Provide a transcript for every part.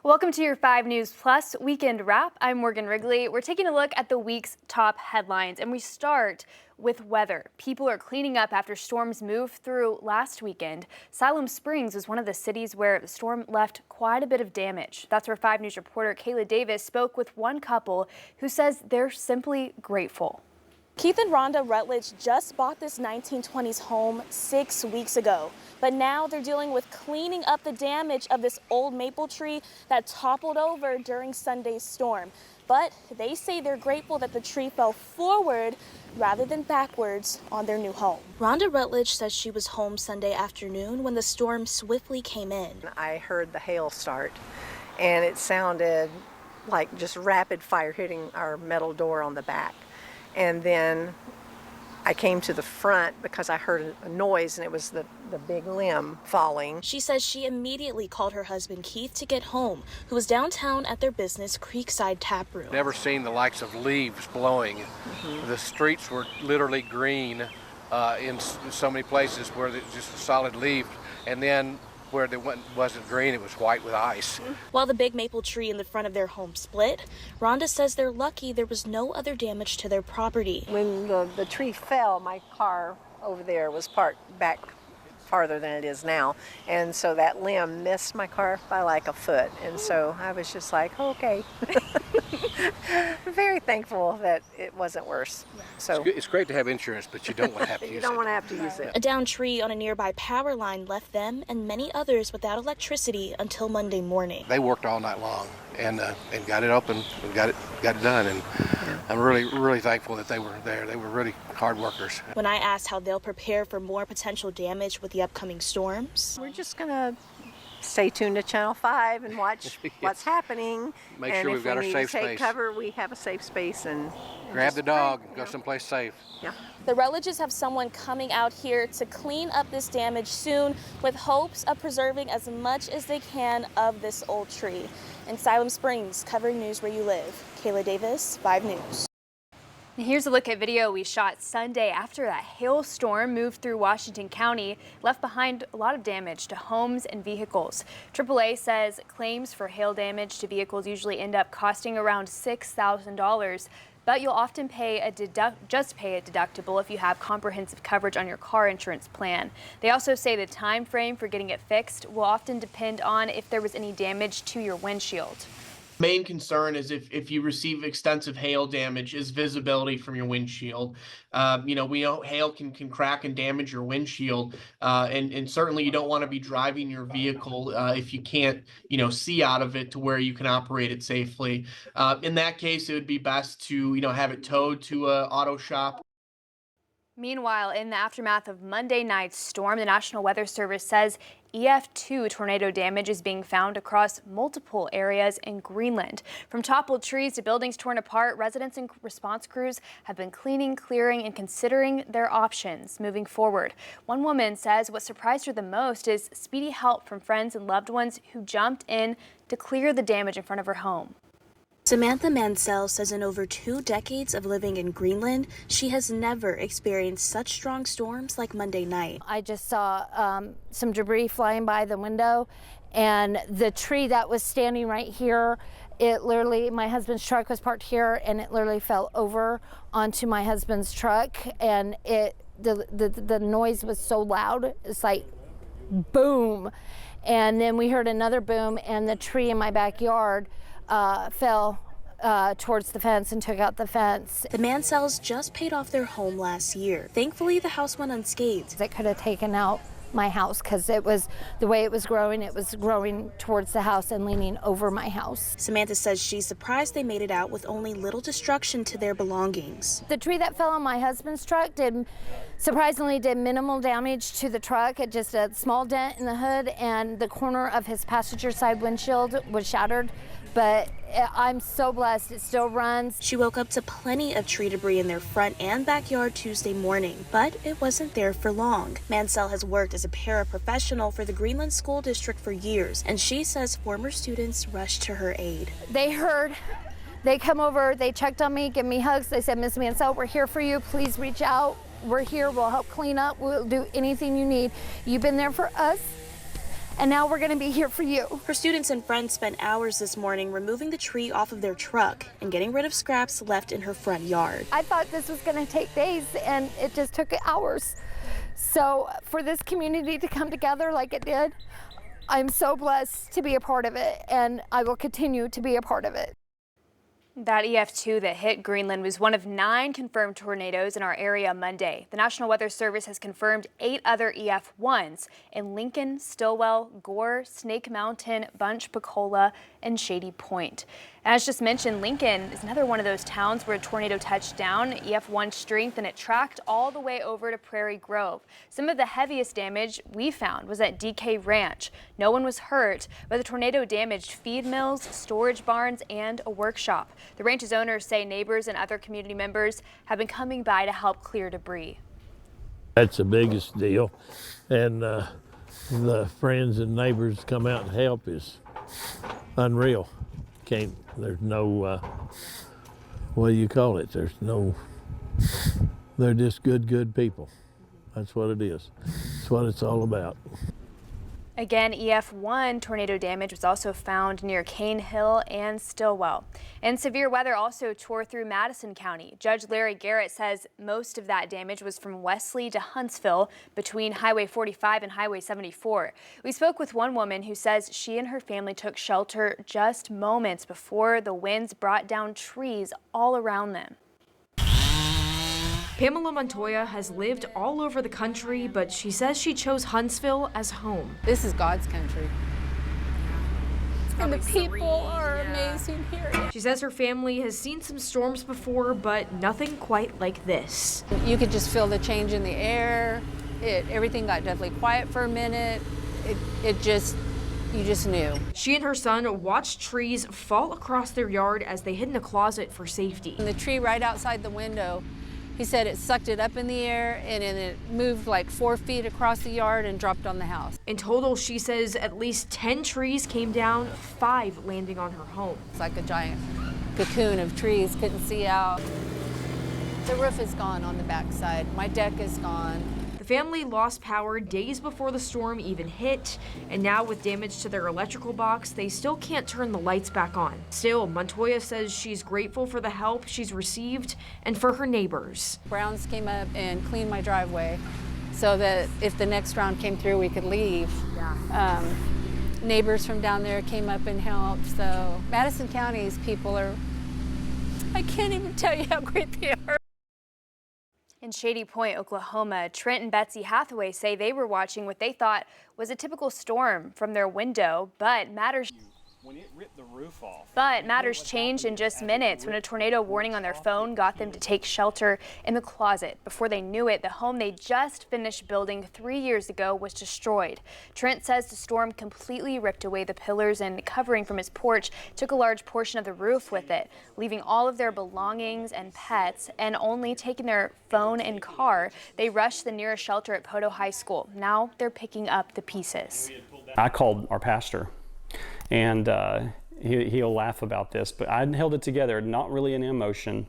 Welcome to your 5 News Plus Weekend Wrap. I'm Morgan Wrigley. We're taking a look at the week's top headlines, and we start with weather. People are cleaning up after storms moved through last weekend. Siloam Springs was one of the cities where the storm left quite a bit of damage. That's where 5 News reporter Kayla Davis spoke with one couple who says they're simply grateful. Keith and Rhonda Rutledge just bought this 1920s home 6 weeks ago, but now they're dealing with cleaning up the damage of this old maple tree that toppled over during Sunday's storm. But they say they're grateful that the tree fell forward rather than backwards on their new home. Rhonda Rutledge says she was home Sunday afternoon when the storm swiftly came in. I heard the hail start, and it sounded like just rapid fire hitting our metal door on the back. And then I came to the front because I heard a noise, and it was the big limb falling. She says she immediately called her husband Keith to get home, who was downtown at their business Creekside Tap Room. Never seen the likes of leaves blowing. The streets were literally green in so many places where it's just a solid leaf, and then where it wasn't green, it was white with ice. While the big maple tree in the front of their home split, Rhonda says they're lucky there was no other damage to their property. When the tree fell, my car over there was parked back farther than it is now, and so that limb missed my car by like a foot, and so I was just like, okay. Very thankful that it wasn't worse. So it's great to have insurance, but you don't want to have to use it. You don't want to have to use it. A downed tree on a nearby power line left them and many others without electricity until Monday morning. They worked all night long and got it open and got it done, and I'm really thankful that they were there. They were really hard workers. When I asked how they'll prepare for more potential damage with the upcoming storms, we're just gonna stay tuned to Channel 5 and watch what's happening. Make sure we've got our safe space. If we need to take cover, we have a safe space, and grab the dog and go someplace safe. Yeah. The Rutledges have someone coming out here to clean up this damage soon, with hopes of preserving as much as they can of this old tree. In Siloam Springs, covering news where you live, Kayla Davis, 5 News. Here's a look at video we shot Sunday after that hailstorm moved through Washington County, left behind a lot of damage to homes and vehicles. AAA says claims for hail damage to vehicles usually end up costing around $6,000, but you'll often pay a deductible if you have comprehensive coverage on your car insurance plan. They also say the time frame for getting it fixed will often depend on if there was any damage to your windshield. Main concern is if you receive extensive hail damage is visibility from your windshield. We know hail can crack and damage your windshield, and certainly you don't want to be driving your vehicle if you can't see out of it to where you can operate it safely. In that case, it would be best to have it towed to an auto shop. Meanwhile, in the aftermath of Monday night's storm, the National Weather Service says EF2 tornado damage is being found across multiple areas in Greenland. From toppled trees to buildings torn apart, residents and response crews have been cleaning, clearing, and considering their options moving forward. One woman says what surprised her the most is speedy help from friends and loved ones who jumped in to clear the damage in front of her home. Samantha Mansell says in over 2 decades of living in Greenland, she has never experienced such strong storms like Monday night. I just saw some debris flying by the window, and the tree that was standing right here, my husband's truck was parked here, and it literally fell over onto my husband's truck, and the noise was so loud, it's like boom. And then we heard another boom, and the tree in my backyard fell towards the fence and took out the fence. The Mansells just paid off their home last year. Thankfully, the house went unscathed. It could have taken out my house because it was the way it was growing towards the house and leaning over my house. Samantha says she's surprised they made it out with only little destruction to their belongings. The tree that fell on my husband's truck surprisingly did minimal damage to the truck. It just a small dent in the hood, and the corner of his passenger side windshield was shattered. But I'm so blessed it still runs. She woke up to plenty of tree debris in their front and backyard Tuesday morning, but it wasn't there for long. Mansell has worked as a paraprofessional for the Greenland School District for years, and she says former students rushed to her aid. They come over, they checked on me, give me hugs. They said, Miss Mansell, we're here for you. Please reach out. We're here, we'll help clean up. We'll do anything you need. You've been there for us. and now we're going to be here for you. Her students and friends spent hours this morning removing the tree off of their truck and getting rid of scraps left in her front yard. I thought this was going to take days, and it just took hours. So for this community to come together like it did, I'm so blessed to be a part of it, and I will continue to be a part of it. That EF2 that hit Greenland was one of 9 confirmed tornadoes in our area Monday. The National Weather Service has confirmed 8 other EF1s in Lincoln, Stillwell, Gore, Snake Mountain, Bunch, Picola, and Shady Point. As just mentioned, Lincoln is another one of those towns where a tornado touched down, EF1 strength, and it tracked all the way over to Prairie Grove. Some of the heaviest damage we found was at DK Ranch. No one was hurt, but the tornado damaged feed mills, storage barns, and a workshop. The ranch's owners say neighbors and other community members have been coming by to help clear debris. That's the biggest deal, and the friends and neighbors come out and help is unreal. There's no, what do you call it? They're just good people. That's what it is. That's what it's all about. Again, EF1 tornado damage was also found near Cane Hill and Stillwell. And severe weather also tore through Madison County. Judge Larry Garrett says most of that damage was from Wesley to Huntsville between Highway 45 and Highway 74. We spoke with one woman who says she and her family took shelter just moments before the winds brought down trees all around them. Pamela Montoya has lived all over the country, but she says she chose Huntsville as home. This is God's country. And the people are amazing here. She says her family has seen some storms before, but nothing quite like this. You could just feel the change in the air. Everything got deathly quiet for a minute. You just knew. She and her son watched trees fall across their yard as they hid in a closet for safety. And the tree right outside the window, he said it sucked it up in the air and then it moved like 4 feet across the yard and dropped on the house. In total, she says at least 10 trees came down, 5 landing on her home. It's like a giant cocoon of trees, couldn't see out. The roof is gone on the backside. My deck is gone. The family lost power days before the storm even hit, and now with damage to their electrical box, they still can't turn the lights back on. Still, Montoya says she's grateful for the help she's received and for her neighbors. Browns came up and cleaned my driveway so that if the next round came through, we could leave. Yeah. Neighbors from down there came up and helped. So Madison County's people I can't even tell you how great they are. In Shady Point, Oklahoma, Trent and Betsy Hathaway say they were watching what they thought was a typical storm from their window, but matters changed in just minutes when a tornado warning on their phone got them to take shelter in the closet. Before they knew it, the home they just finished building 3 years ago was destroyed. Trent says the storm completely ripped away the pillars and covering from his porch, took a large portion of the roof with it, leaving all of their belongings and pets, and only taking their phone and car. They rushed to the nearest shelter at Poto High School. Now they're picking up the pieces. I called our pastor, and he'll laugh about this, but I held it together, not really an emotion.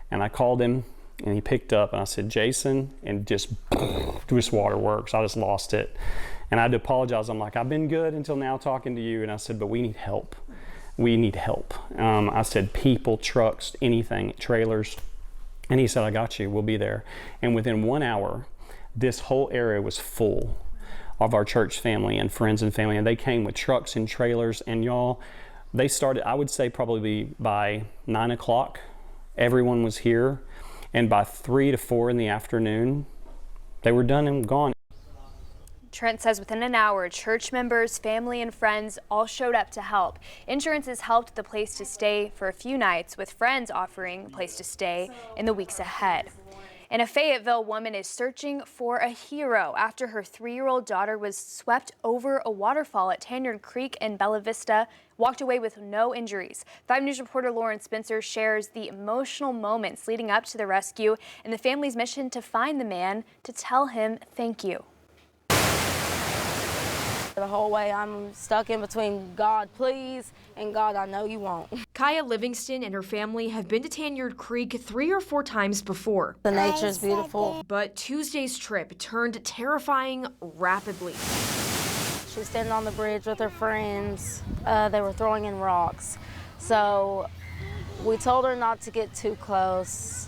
And I called him, and he picked up, and I said, Jason, and just waterworks. I just lost it. And I had to apologize. I'm like, I've been good until now talking to you. And I said, but we need help. We need help. I said, people, trucks, anything, trailers. And he said, I got you, we'll be there. And within 1 hour, this whole area was full of our church family and friends and family. And they came with trucks and trailers, and y'all, they started, I would say probably by 9 o'clock, everyone was here. And by 3 to 4 in the afternoon, they were done and gone. Trent says within an hour, church members, family, and friends all showed up to help. Insurance has helped the place to stay for a few nights, with friends offering a place to stay in the weeks ahead. And a Fayetteville woman is searching for a hero after her 3-year-old daughter was swept over a waterfall at Tanyard Creek in Bella Vista, walked away with no injuries. 5 News reporter Lauren Spencer shares the emotional moments leading up to the rescue and the family's mission to find the man to tell him thank you. The whole way I'm stuck in between God, please, and God, I know you won't. Kaya Livingston and her family have been to Tanyard Creek 3 or 4 times before. The nature's beautiful. But Tuesday's trip turned terrifying rapidly. She was standing on the bridge with her friends. They were throwing in rocks. So we told her not to get too close.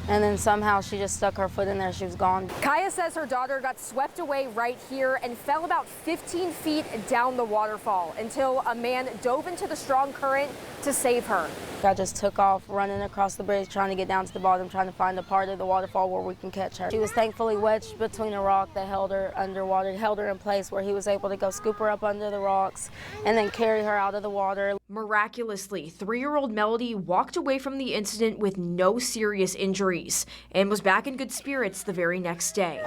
And then somehow she just stuck her foot in there. She was gone. Kaya says her daughter got swept away right here and fell about 15 feet down the waterfall until a man dove into the strong current to save her. I just took off running across the bridge, trying to get down to the bottom, trying to find a part of the waterfall where we can catch her. She was thankfully wedged between a rock that held her underwater, held her in place where he was able to go scoop her up under the rocks and then carry her out of the water. Miraculously, 3-year-old Melody walked away from the incident with no serious injuries and was back in good spirits the very next day.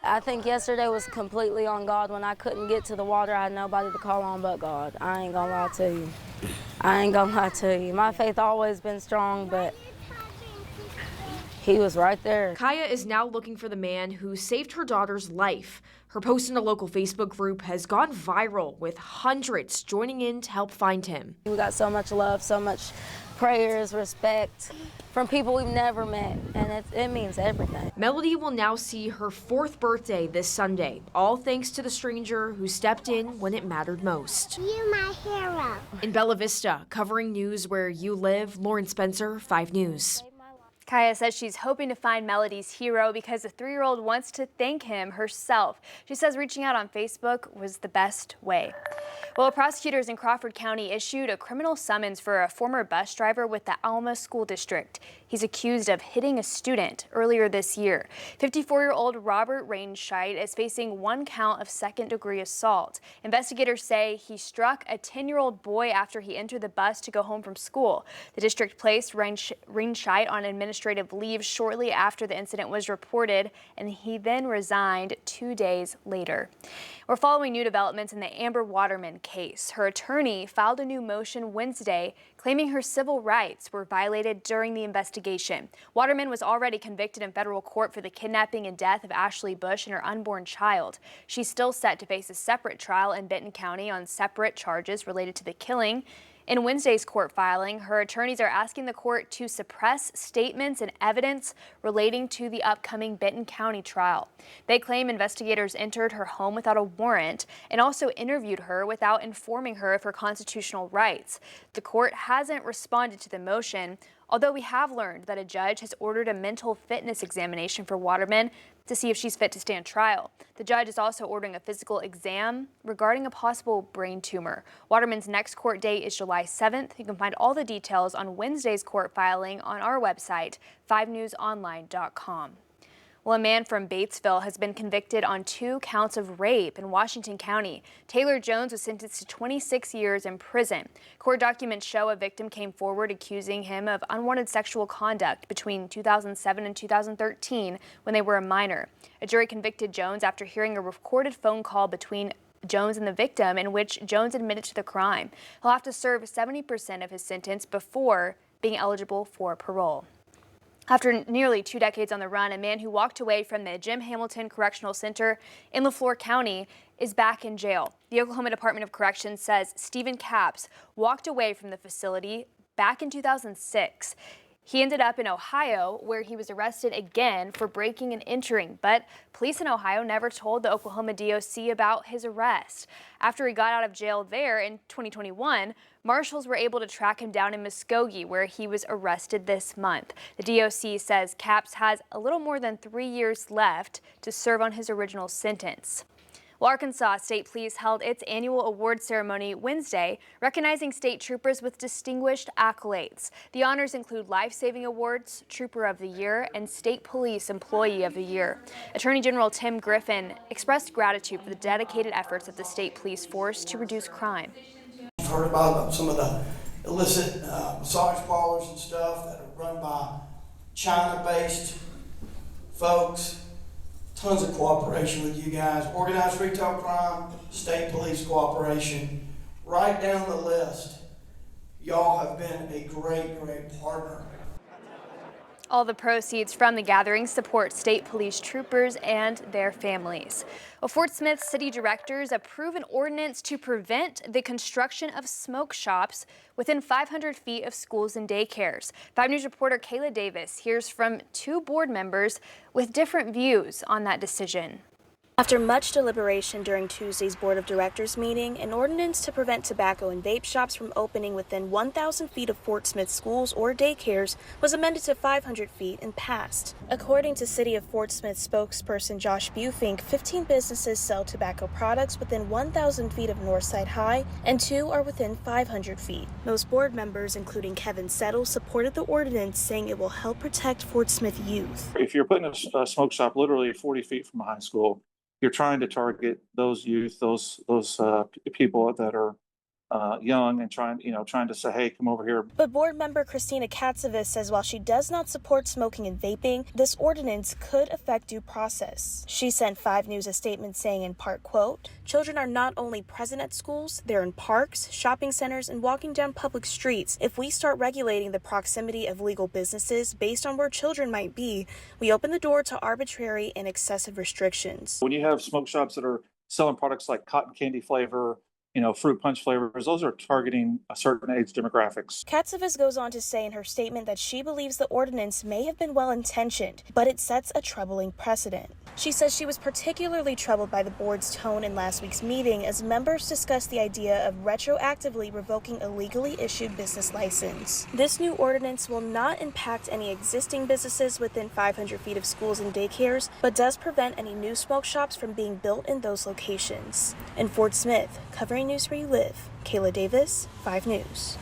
I think yesterday was completely on God. When I couldn't get to the water, I had nobody to call on but God. I ain't gonna lie to you. I ain't gonna lie to you. My faith always been strong, but he was right there. Kaya is now looking for the man who saved her daughter's life. Her post in a local Facebook group has gone viral, with hundreds joining in to help find him. We got so much love, so much prayers, respect from people we've never met, and it means everything. Melody will now see her 4th birthday this Sunday, all thanks to the stranger who stepped in when it mattered most. You're my hero. In Bella Vista, covering news where you live, Lauren Spencer, 5 News. Kaya says she's hoping to find Melody's hero because the 3-year-old wants to thank him herself. She says reaching out on Facebook was the best way. Well, prosecutors in Crawford County issued a criminal summons for a former bus driver with the Alma School District. He's accused of hitting a student earlier this year. 54-year-old Robert Rainscheidt is facing 1 count of second-degree assault. Investigators say he struck a 10-year-old boy after he entered the bus to go home from school. The district placed Rainscheidt on administrative leave shortly after the incident was reported, and he then resigned 2 days later. We're following new developments in the Amber Waterman case. Her attorney filed a new motion Wednesday claiming her civil rights were violated during the investigation. Waterman was already convicted in federal court for the kidnapping and death of Ashley Bush and her unborn child. She's still set to face a separate trial in Benton County on separate charges related to the killing. In Wednesday's court filing, her attorneys are asking the court to suppress statements and evidence relating to the upcoming Benton County trial. They claim investigators entered her home without a warrant and also interviewed her without informing her of her constitutional rights. The court hasn't responded to the motion, although we have learned that a judge has ordered a mental fitness examination for Waterman to see if she's fit to stand trial. The judge is also ordering a physical exam regarding a possible brain tumor. Waterman's next court date is July 7th. You can find all the details on Wednesday's court filing on our website, 5newsonline.com. Well, a man from Batesville has been convicted on 2 counts of rape in Washington County. Taylor Jones was sentenced to 26 years in prison. Court documents show a victim came forward accusing him of unwanted sexual conduct between 2007 and 2013 when they were a minor. A jury convicted Jones after hearing a recorded phone call between Jones and the victim in which Jones admitted to the crime. He'll have to serve 70% of his sentence before being eligible for parole. After nearly 2 decades on the run, a man who walked away from the Jim Hamilton Correctional Center in LaFleur County is back in jail. The Oklahoma Department of Corrections says Stephen Capps walked away from the facility back in 2006. He ended up in Ohio, where he was arrested again for breaking and entering, but police in Ohio never told the Oklahoma DOC about his arrest. After he got out of jail there in 2021, marshals were able to track him down in Muskogee, where he was arrested this month. The DOC says Capps has a little more than 3 years left to serve on his original sentence. Well, Arkansas State Police held its annual award ceremony Wednesday, recognizing state troopers with distinguished accolades. The honors include life-saving awards, Trooper of the Year, and State Police Employee of the Year. Attorney General Tim Griffin expressed gratitude for the dedicated efforts of the state police force to reduce crime. I've heard about some of the illicit massage parlors and stuff that are run by China-based folks. Tons of cooperation with you guys. Organized retail crime, state police cooperation. Right down the list. Y'all have been a great, great partner. All the proceeds from the gathering support state police troopers and their families. Well, Fort Smith city directors approve an ordinance to prevent the construction of smoke shops within 500 feet of schools and daycares. 5 News reporter Kayla Davis hears from 2 board members with different views on that decision. After much deliberation during Tuesday's Board of Directors meeting, an ordinance to prevent tobacco and vape shops from opening within 1,000 feet of Fort Smith schools or daycares was amended to 500 feet and passed. According to City of Fort Smith spokesperson Josh Bufink, 15 businesses sell tobacco products within 1,000 feet of Northside High, and 2 are within 500 feet. Most board members, including Kevin Settle, supported the ordinance, saying it will help protect Fort Smith youth. If you're putting a smoke shop literally 40 feet from a high school, you're trying to target those youth, those people that are young and trying to say, hey, come over here. But board member Christina Katsevich says while she does not support smoking and vaping, this ordinance could affect due process. She sent 5 News a statement saying in part, quote, "Children are not only present at schools, they're in parks, shopping centers, and walking down public streets. If we start regulating the proximity of legal businesses based on where children might be, we open the door to arbitrary and excessive restrictions." When you have smoke shops that are selling products like cotton candy flavor, fruit punch flavors, those are targeting a certain age demographics. Katsevich goes on to say in her statement that she believes the ordinance may have been well-intentioned, but it sets a troubling precedent. She says she was particularly troubled by the board's tone in last week's meeting as members discussed the idea of retroactively revoking a legally issued business license. This new ordinance will not impact any existing businesses within 500 feet of schools and daycares, but does prevent any new smoke shops from being built in those locations. In Fort Smith, covering news where you live, Kayla Davis, 5 News.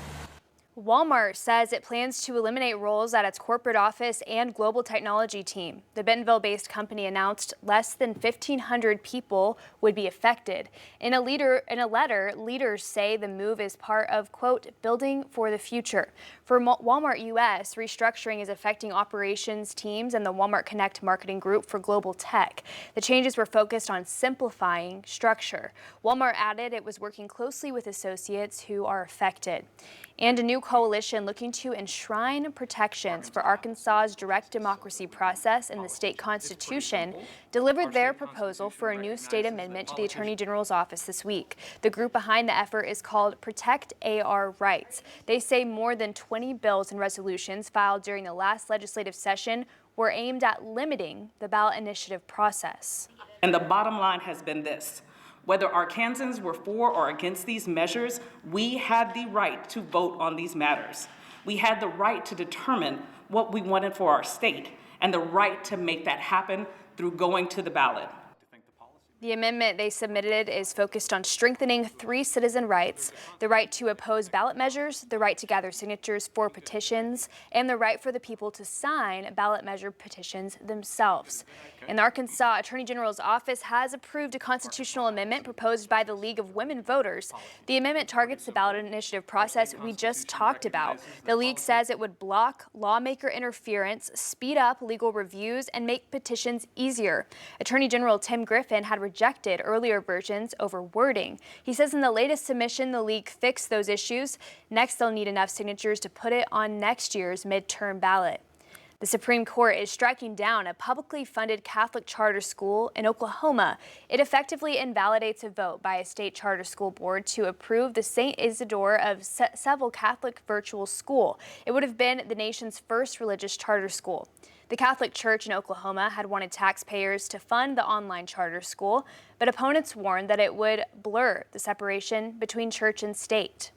Walmart says it plans to eliminate roles at its corporate office and global technology team. The Bentonville-based company announced less than 1,500 people would be affected. In a letter, leaders say the move is part of, quote, building for the future. For Walmart US, restructuring is affecting operations teams and the Walmart Connect marketing group for global tech. The changes were focused on simplifying structure. Walmart added it was working closely with associates who are affected. And a new coalition looking to enshrine protections for Arkansas's direct democracy process in the state constitution delivered their proposal for a new state amendment to the Attorney General's office this week. The group behind the effort is called Protect AR Rights. They say more than 20 bills and resolutions filed during the last legislative session were aimed at limiting the ballot initiative process. And the bottom line has been this. Whether Arkansans were for or against these measures, we had the right to vote on these matters. We had the right to determine what we wanted for our state and the right to make that happen through going to the ballot. The amendment they submitted is focused on strengthening 3 citizen rights: the right to oppose ballot measures, the right to gather signatures for petitions, and the right for the people to sign ballot measure petitions themselves. And the Arkansas Attorney General's office has approved a constitutional amendment proposed by the League of Women Voters. The amendment targets the ballot initiative process we just talked about. The League says it would block lawmaker interference, speed up legal reviews, and make petitions easier. Attorney General Tim Griffin had rejected earlier versions over wording. He says in the latest submission, the League fixed those issues. Next, they'll need enough signatures to put it on next year's midterm ballot. The Supreme Court is striking down a publicly funded Catholic charter school in Oklahoma. It effectively invalidates a vote by a state charter school board to approve the St. Isidore of Seville Catholic virtual school. It would have been the nation's first religious charter school. The Catholic Church in Oklahoma had wanted taxpayers to fund the online charter school, but opponents warned that it would blur the separation between church and state.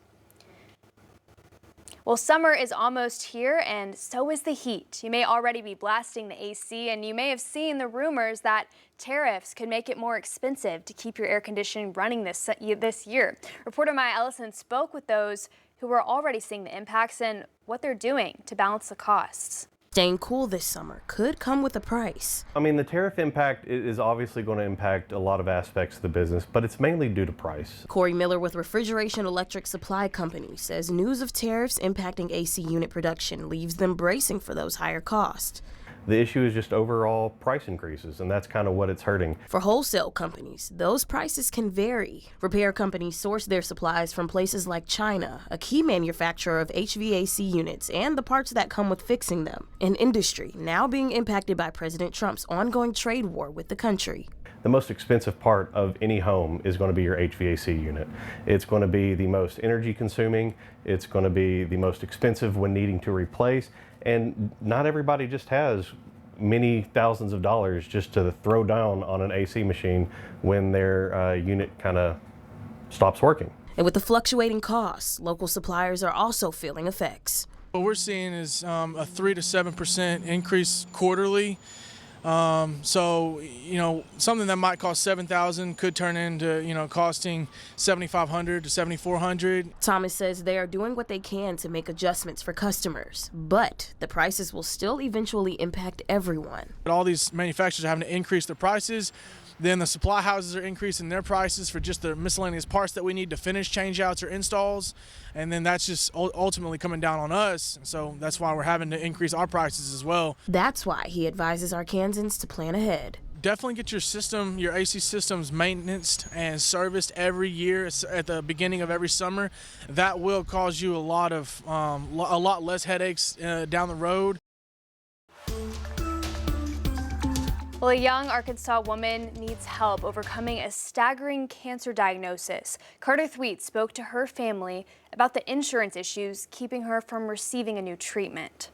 Well, summer is almost here, and so is the heat. You may already be blasting the AC, and you may have seen the rumors that tariffs could make it more expensive to keep your air conditioning running this year. Reporter Maya Ellison spoke with those who are already seeing the impacts and what they're doing to balance the costs. Staying cool this summer could come with a price. I mean, the tariff impact is obviously going to impact a lot of aspects of the business, but it's mainly due to price. Corey Miller with Refrigeration Electric Supply Company says news of tariffs impacting AC unit production leaves them bracing for those higher costs. The issue is just overall price increases, and that's kind of what it's hurting. For wholesale companies, those prices can vary. Repair companies source their supplies from places like China, a key manufacturer of HVAC units and the parts that come with fixing them. An industry now being impacted by President Trump's ongoing trade war with the country. The most expensive part of any home is going to be your HVAC unit. It's going to be the most energy consuming. It's going to be the most expensive when needing to replace. And not everybody just has many thousands of dollars just to throw down on an AC machine when their unit kind of stops working. And with the fluctuating costs, local suppliers are also feeling effects. What we're seeing is a 3 to 7% increase quarterly. So, something that might cost $7,000 could turn into, costing $7,500 to $7,400. Thomas says they are doing what they can to make adjustments for customers, but the prices will still eventually impact everyone. But all these manufacturers are having to increase their prices. Then the supply houses are increasing their prices for just the miscellaneous parts that we need to finish changeouts or installs. And then that's just ultimately coming down on us. So that's why we're having to increase our prices as well. That's why he advises Arkansans to plan ahead. Definitely get your AC systems maintenance and serviced every year at the beginning of every summer. That will cause you a lot less headaches down the road. Well, a young Arkansas woman needs help overcoming a staggering cancer diagnosis. Carter Thweet spoke to her family about the insurance issues keeping her from receiving a new treatment.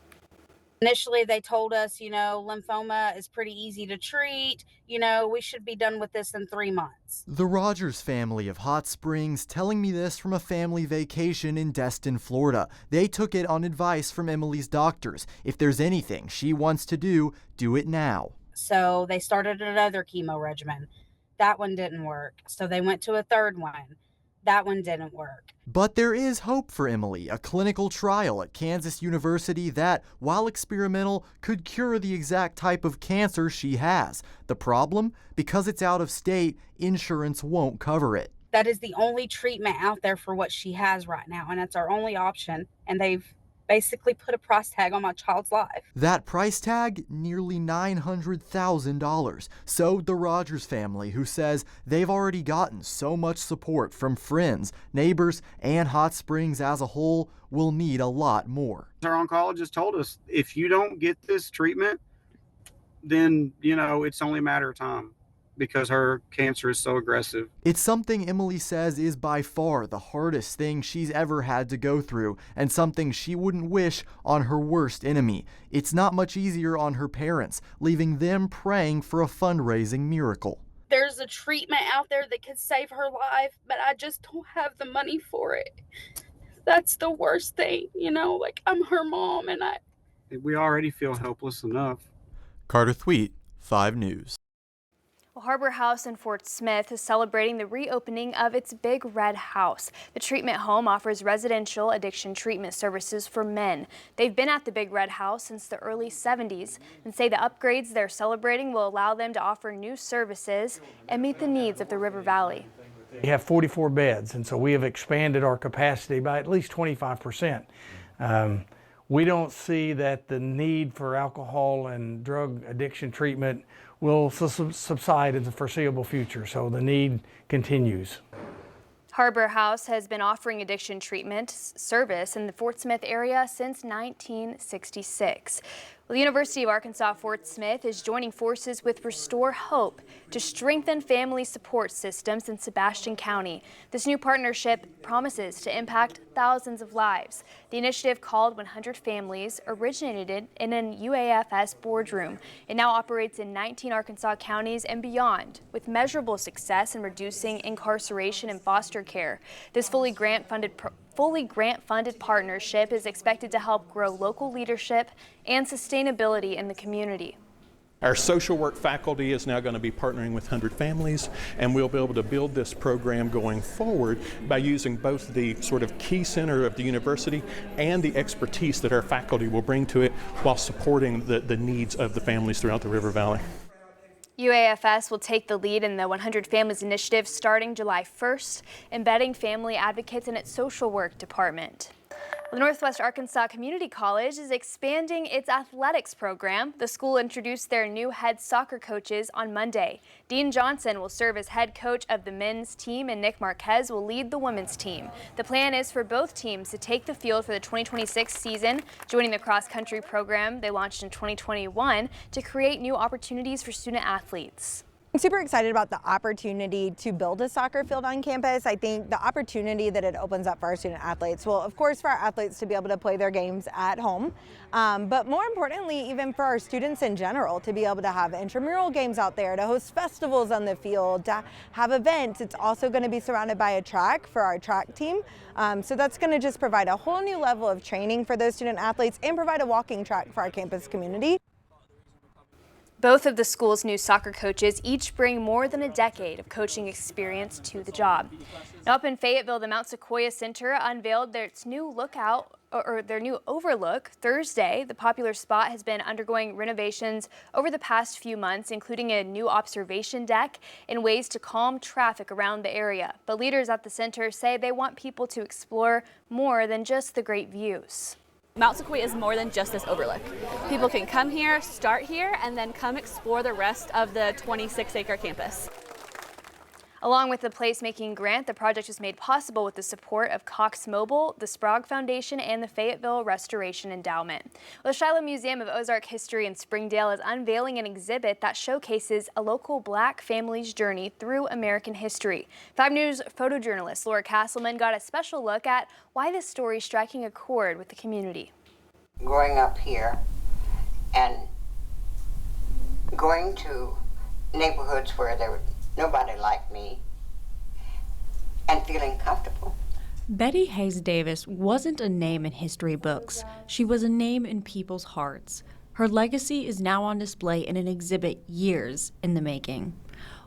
Initially, they told us, lymphoma is pretty easy to treat. We should be done with this in 3 months. The Rogers family of Hot Springs telling me this from a family vacation in Destin, Florida. They took it on advice from Emily's doctors. If there's anything she wants to do it now. So they started another chemo regimen. That one didn't work. So they went to a third one. That one didn't work. But there is hope for Emily, a clinical trial at Kansas University that, while experimental, could cure the exact type of cancer she has. The problem? Because it's out of state, insurance won't cover it. That is the only treatment out there for what she has right now, and that's our only option. And they've basically put a price tag on my child's life. That price tag, nearly $900,000. So the Rogers family, who says they've already gotten so much support from friends, neighbors, and Hot Springs as a whole, will need a lot more. Our oncologist told us, if you don't get this treatment, then, it's only a matter of time, because her cancer is so aggressive. It's something Emily says is by far the hardest thing she's ever had to go through, and something she wouldn't wish on her worst enemy. It's not much easier on her parents, leaving them praying for a fundraising miracle. There's a treatment out there that could save her life, but I just don't have the money for it. That's the worst thing, I'm her mom, and we already feel helpless enough. Carter Thweet, 5 News. Well, Harbor House in Fort Smith is celebrating the reopening of its Big Red House. The treatment home offers residential addiction treatment services for men. They've been at the Big Red House since the early 70s and say the upgrades they're celebrating will allow them to offer new services and meet the needs of the River Valley. We have 44 beds, and so we have expanded our capacity by at least 25%. We don't see that the need for alcohol and drug addiction treatment will subside in the foreseeable future, so the need continues. Harbor House has been offering addiction treatment service in the Fort Smith area since 1966. Well, the University of Arkansas Fort Smith is joining forces with Restore Hope to strengthen family support systems in Sebastian County. This new partnership promises to impact thousands of lives. The initiative, called 100 Families, originated in an UAFS boardroom. It now operates in 19 Arkansas counties and beyond, with measurable success in reducing incarceration and foster care. This fully grant-funded partnership is expected to help grow local leadership and sustainability in the community. Our social work faculty is now going to be partnering with 100 Families, and we'll be able to build this program going forward by using both the sort of key center of the university and the expertise that our faculty will bring to it while supporting the needs of the families throughout the River Valley. UAFS will take the lead in the 100 Families initiative starting July 1st, embedding family advocates in its social work department. The Northwest Arkansas Community College is expanding its athletics program. The school introduced their new head soccer coaches on Monday. Dean Johnson will serve as head coach of the men's team, and Nick Marquez will lead the women's team. The plan is for both teams to take the field for the 2026 season, joining the cross-country program they launched in 2021 to create new opportunities for student athletes. I'm super excited about the opportunity to build a soccer field on campus. I think the opportunity that it opens up for our student athletes, well, of course, for our athletes to be able to play their games at home, but more importantly, even for our students in general, to be able to have intramural games out there, to host festivals on the field, to have events. It's also going to be surrounded by a track for our track team. So that's going to just provide a whole new level of training for those student athletes and provide a walking track for our campus community. Both of the school's new soccer coaches each bring more than a decade of coaching experience to the job. Now up in Fayetteville, the Mount Sequoia Center unveiled their new overlook Thursday. The popular spot has been undergoing renovations over the past few months, including a new observation deck and ways to calm traffic around the area. But leaders at the center say they want people to explore more than just the great views. Mount Sequoia is more than just this overlook. People can come here, start here, and then come explore the rest of the 26-acre campus. Along with the placemaking grant, the project was made possible with the support of Cox Mobile, the Sprague Foundation, and the Fayetteville Restoration Endowment. The Shiloh Museum of Ozark History in Springdale is unveiling an exhibit that showcases a local Black family's journey through American history. 5 News photojournalist Laura Castleman got a special look at why this story is striking a chord with the community. Growing up here and going to neighborhoods where there was nobody like me, and feeling comfortable. Betty Hayes Davis wasn't a name in history books. She was a name in people's hearts. Her legacy is now on display in an exhibit years in the making.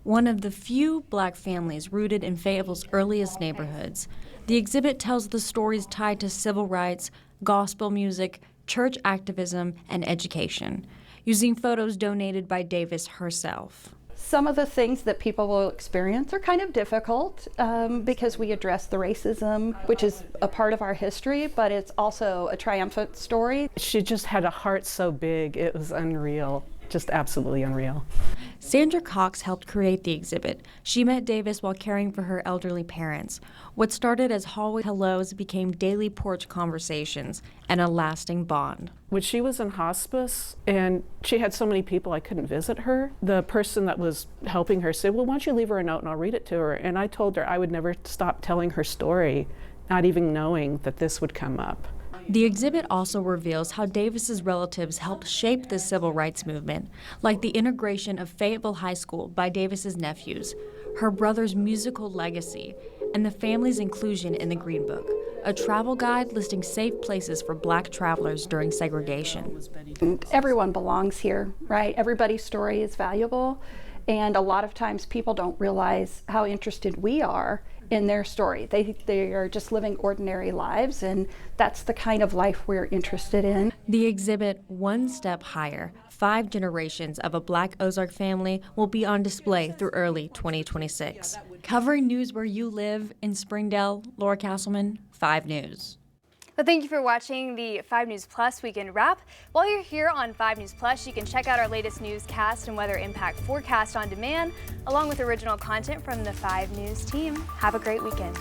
One of the few Black families rooted in Fayetteville's earliest neighborhoods, the exhibit tells the stories tied to civil rights, gospel music, church activism, and education, using photos donated by Davis herself. Some of the things that people will experience are kind of difficult because we address the racism, which is a part of our history, but it's also a triumphant story. She just had a heart so big, it was unreal, just absolutely unreal. Sandra Cox helped create the exhibit. She met Davis while caring for her elderly parents. What started as hallway hellos became daily porch conversations and a lasting bond. When she was in hospice and she had so many people I couldn't visit her, the person that was helping her said, well, why don't you leave her a note and I'll read it to her. And I told her I would never stop telling her story, not even knowing that this would come up. The exhibit also reveals how Davis's relatives helped shape the civil rights movement, like the integration of Fayetteville High School by Davis's nephews, her brother's musical legacy, and the family's inclusion in the Green Book, a travel guide listing safe places for Black travelers during segregation. Everyone belongs here, right? Everybody's story is valuable, and a lot of times people don't realize how interested we are in their story. They are just living ordinary lives, and that's the kind of life we're interested in. The exhibit, One Step Higher, 5 generations of a Black Ozark family, will be on display through early 2026. Covering news where you live in Springdale, Laura Castleman, 5 News. Well, thank you for watching the 5 News Plus Weekend Wrap. While you're here on 5 News Plus, you can check out our latest newscast and weather impact forecast on demand, along with original content from the 5 News team. Have a great weekend.